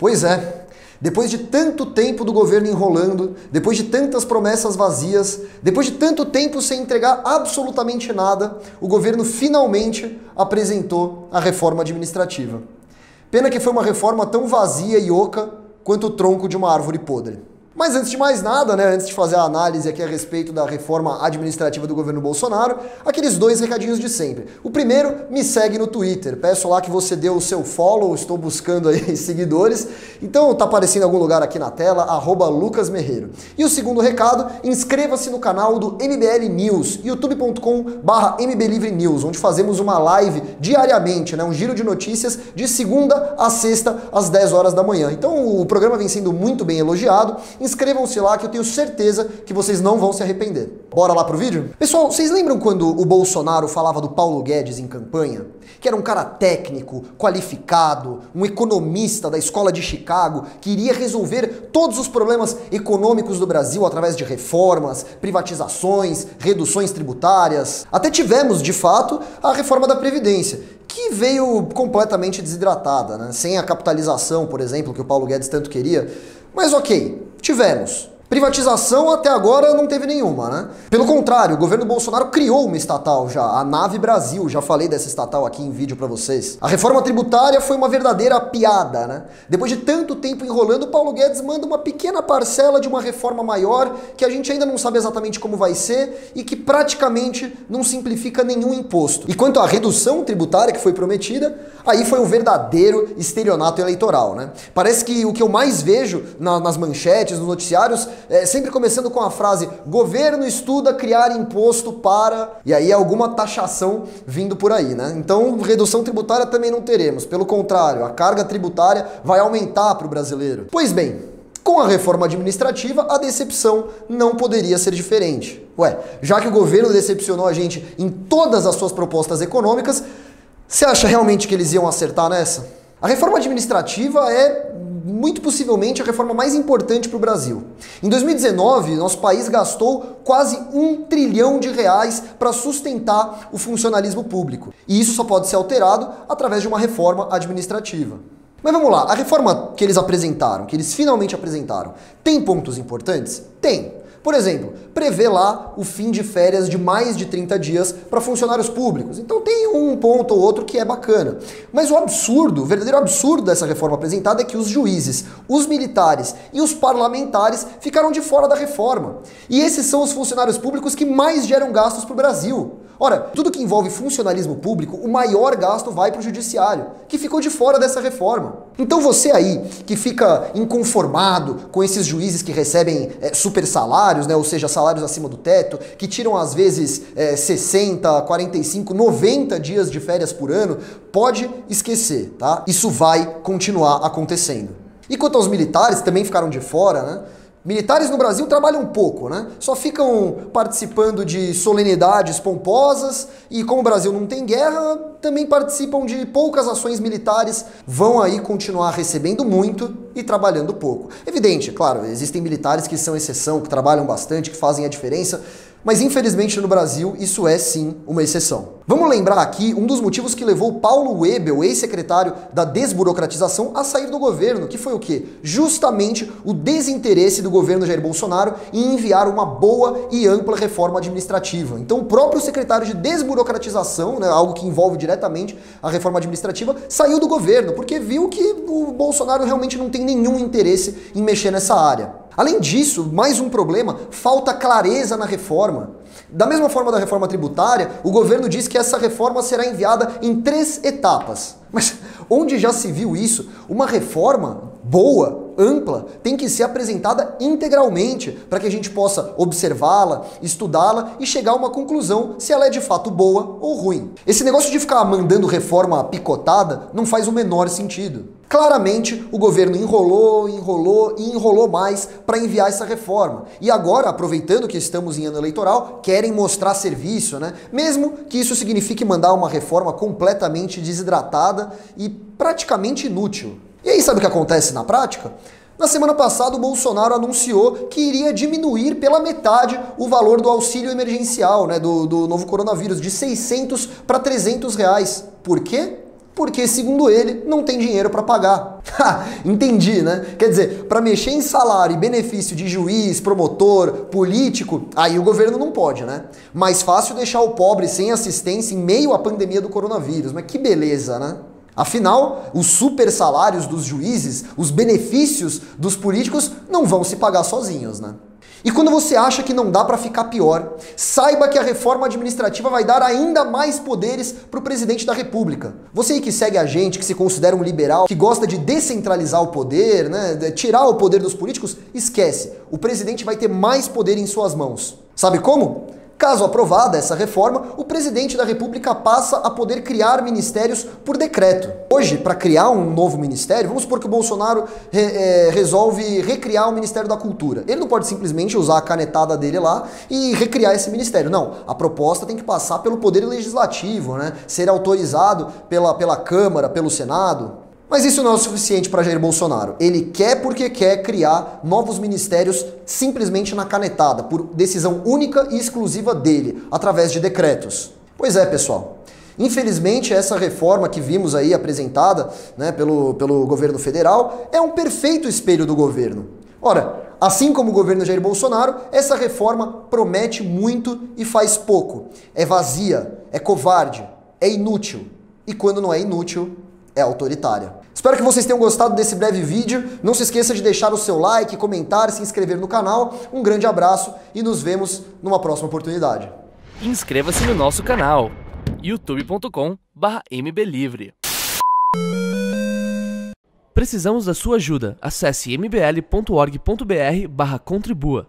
Pois é. Depois de tanto tempo do governo enrolando, depois de tantas promessas vazias, depois de tanto tempo sem entregar absolutamente nada, o governo finalmente apresentou a reforma administrativa. Pena que foi uma reforma tão vazia e oca quanto o tronco de uma árvore podre. Mas antes de mais nada, antes de fazer a análise aqui a respeito da reforma administrativa do governo Bolsonaro, aqueles dois recadinhos de sempre. O primeiro, me segue no Twitter. Peço lá que você dê o seu follow, estou buscando aí seguidores. Então tá aparecendo em algum lugar aqui na tela, @lucasmerreiro. E o segundo recado, inscreva-se no canal do MBL News, youtube.com/mblivrenews, onde fazemos uma live diariamente, um giro de notícias de segunda a sexta, às 10 horas da manhã. Então o programa vem sendo muito bem elogiado. Inscrevam-se lá que eu tenho certeza que vocês não vão se arrepender. Bora lá pro vídeo? Pessoal, vocês lembram quando o Bolsonaro falava do Paulo Guedes em campanha? Que era um cara técnico, qualificado, um economista da escola de Chicago, que iria resolver todos os problemas econômicos do Brasil através de reformas, privatizações, reduções tributárias. Até tivemos, de fato, a reforma da Previdência, que veio completamente desidratada, sem a capitalização, por exemplo, que o Paulo Guedes tanto queria. Mas ok, tivemos. Privatização até agora não teve nenhuma, Pelo contrário, o governo Bolsonaro criou uma estatal já, a Nave Brasil, já falei dessa estatal aqui em vídeo pra vocês. A reforma tributária foi uma verdadeira piada, Depois de tanto tempo enrolando, o Paulo Guedes manda uma pequena parcela de uma reforma maior, que a gente ainda não sabe exatamente como vai ser e que praticamente não simplifica nenhum imposto. E quanto à redução tributária que foi prometida, aí foi um verdadeiro estelionato eleitoral, Parece que o que eu mais vejo nas manchetes, nos noticiários, sempre começando com a frase: governo estuda criar imposto para... E aí alguma taxação vindo por aí, Então redução tributária também não teremos. Pelo contrário, a carga tributária vai aumentar para o brasileiro. Pois bem, com a reforma administrativa, a decepção não poderia ser diferente. Já que o governo decepcionou a gente em todas as suas propostas econômicas, você acha realmente que eles iam acertar nessa? A reforma administrativa é muito possivelmente a reforma mais importante para o Brasil. Em 2019, nosso país gastou quase R$1 trilhão para sustentar o funcionalismo público. E isso só pode ser alterado através de uma reforma administrativa. Mas vamos lá, a reforma que eles apresentaram, que eles finalmente apresentaram, tem pontos importantes? Tem. Por exemplo, prevê lá o fim de férias de mais de 30 dias para funcionários públicos. Então tem um ponto ou outro que é bacana. Mas o absurdo, o verdadeiro absurdo dessa reforma apresentada é que os juízes, os militares e os parlamentares ficaram de fora da reforma. E esses são os funcionários públicos que mais geram gastos para o Brasil. Ora, tudo que envolve funcionalismo público, o maior gasto vai para o judiciário, que ficou de fora dessa reforma. Então você aí, que fica inconformado com esses juízes que recebem super salários, ou seja, salários acima do teto, que tiram às vezes 60, 45, 90 dias de férias por ano, pode esquecer, Isso vai continuar acontecendo. E quanto aos militares, também ficaram de fora, Militares no Brasil trabalham pouco, Só ficam participando de solenidades pomposas e, como o Brasil não tem guerra, também participam de poucas ações militares, vão aí continuar recebendo muito e trabalhando pouco. Evidente, claro, existem militares que são exceção, que trabalham bastante, que fazem a diferença, mas infelizmente no Brasil isso é sim uma exceção. Vamos lembrar aqui um dos motivos que levou Paulo Webel, ex-secretário da desburocratização, a sair do governo, que foi o quê? Justamente o desinteresse do governo Jair Bolsonaro em enviar uma boa e ampla reforma administrativa. Então o próprio secretário de desburocratização, algo que envolve diretamente a reforma administrativa, saiu do governo, porque viu que o Bolsonaro realmente não tem nenhum interesse em mexer nessa área. Além disso, mais um problema, falta clareza na reforma. Da mesma forma da reforma tributária, o governo diz que essa reforma será enviada em 3 etapas. Mas onde já se viu isso? Uma reforma boa, ampla, tem que ser apresentada integralmente para que a gente possa observá-la, estudá-la e chegar a uma conclusão se ela é de fato boa ou ruim. Esse negócio de ficar mandando reforma picotada não faz o menor sentido. Claramente, o governo enrolou e enrolou mais para enviar essa reforma. E agora, aproveitando que estamos em ano eleitoral, querem mostrar serviço, Mesmo que isso signifique mandar uma reforma completamente desidratada e praticamente inútil. E aí, sabe o que acontece na prática? Na semana passada, o Bolsonaro anunciou que iria diminuir pela metade o valor do auxílio emergencial, do novo coronavírus, de 600 para 300 reais. Por quê? Porque, segundo ele, não tem dinheiro para pagar. Entendi, né? Quer dizer, para mexer em salário e benefício de juiz, promotor, político, aí o governo não pode, né? Mais fácil deixar o pobre sem assistência em meio à pandemia do coronavírus. Mas que beleza, né? Afinal, os super salários dos juízes, os benefícios dos políticos não vão se pagar sozinhos, né? E quando você acha que não dá para ficar pior, saiba que a reforma administrativa vai dar ainda mais poderes para o presidente da República. Você aí que segue a gente, que se considera um liberal, que gosta de descentralizar o poder, né, de tirar o poder dos políticos, esquece. O presidente vai ter mais poder em suas mãos. Sabe como? Caso aprovada essa reforma, o presidente da República passa a poder criar ministérios por decreto. Hoje, para criar um novo ministério, vamos supor que o Bolsonaro resolve recriar o Ministério da Cultura. Ele não pode simplesmente usar a canetada dele lá e recriar esse ministério. Não, a proposta tem que passar pelo Poder Legislativo, né? Ser autorizado pela Câmara, pelo Senado. Mas isso não é o suficiente para Jair Bolsonaro. Ele quer porque quer criar novos ministérios simplesmente na canetada, por decisão única e exclusiva dele, através de decretos. Pois é, pessoal. Infelizmente, essa reforma que vimos aí apresentada, né, pelo governo federal é um perfeito espelho do governo. Ora, assim como o governo Jair Bolsonaro, essa reforma promete muito e faz pouco. É vazia, é covarde, é inútil. E quando não é inútil, é autoritária. Espero que vocês tenham gostado desse breve vídeo. Não se esqueça de deixar o seu like, comentar, se inscrever no canal. Um grande abraço e nos vemos numa próxima oportunidade. Inscreva-se no nosso canal youtube.com/mblivre. Precisamos da sua ajuda. Acesse mbl.org.br/contribua.